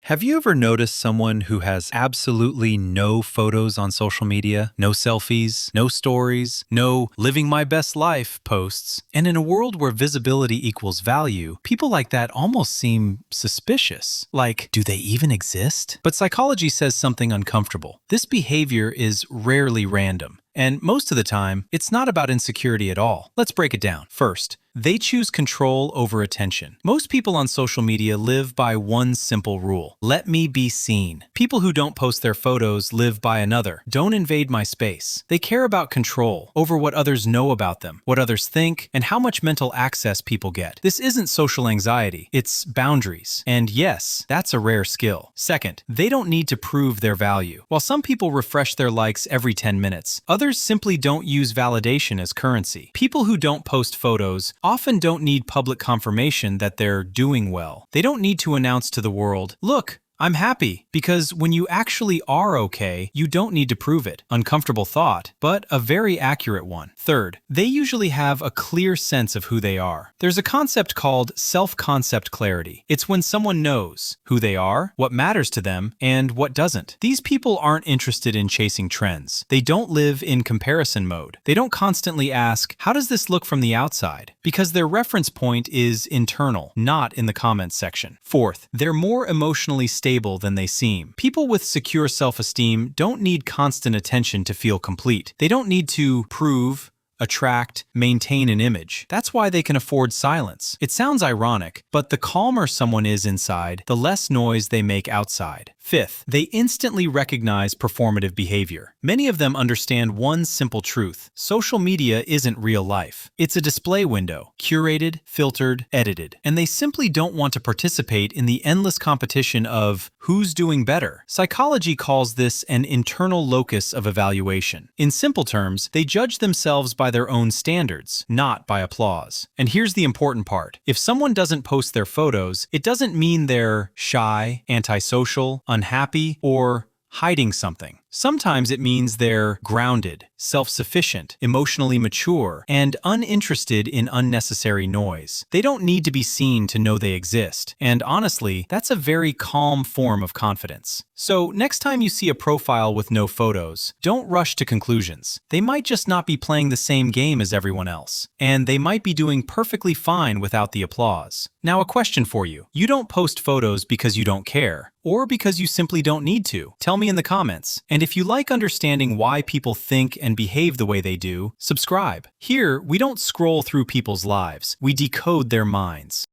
Have you ever noticed someone who has absolutely no photos on social media? No selfies, no stories, no living my best life posts? And in a world where visibility equals value, people like that almost seem suspicious. Like, do they even exist? But psychology says something uncomfortable. This behavior is rarely random. And most of the time, it's not about insecurity at all. Let's break it down. First, they choose control over attention. Most people on social media live by one simple rule: let me be seen. People who don't post their photos live by another: don't invade my space. They care about control over what others know about them, what others think, and how much mental access people get. This isn't social anxiety, it's boundaries. And yes, that's a rare skill. Second, they don't need to prove their value. While some people refresh their likes every 10 minutes, others simply don't use validation as currency. People who don't post photos often don't need public confirmation that they're doing well. They don't need to announce to the world, "Look, I'm happy," because when you actually are okay, you don't need to prove it. Uncomfortable thought, but a very accurate one. Third, they usually have a clear sense of who they are. There's a concept called self-concept clarity. It's when someone knows who they are, what matters to them, and what doesn't. These people aren't interested in chasing trends. They don't live in comparison mode. They don't constantly ask, "How does this look from the outside?" Because their reference point is internal, not in the comments section. Fourth, they're more emotionally stable than they seem. People with secure self-esteem don't need constant attention to feel complete. They don't need to prove, attract, maintain an image. That's why they can afford silence. It sounds ironic, but the calmer someone is inside, the less noise they make outside. Fifth, they instantly recognize performative behavior. Many of them understand one simple truth: social media isn't real life. It's a display window, curated, filtered, edited. And they simply don't want to participate in the endless competition of who's doing better. Psychology calls this an internal locus of evaluation. In simple terms, they judge themselves by their own standards, not by applause. And here's the important part: if someone doesn't post their photos, it doesn't mean they're shy, antisocial, unhappy, or hiding something. Sometimes it means they're grounded, self-sufficient, emotionally mature, and uninterested in unnecessary noise. They don't need to be seen to know they exist. And honestly, that's a very calm form of confidence. So next time you see a profile with no photos, don't rush to conclusions. They might just not be playing the same game as everyone else. And they might be doing perfectly fine without the applause. Now, a question for you. You don't post photos because you don't care, or because you simply don't need to. Tell me in the comments. And if you like understanding why people think and behave the way they do, subscribe. Here, we don't scroll through people's lives. We decode their minds.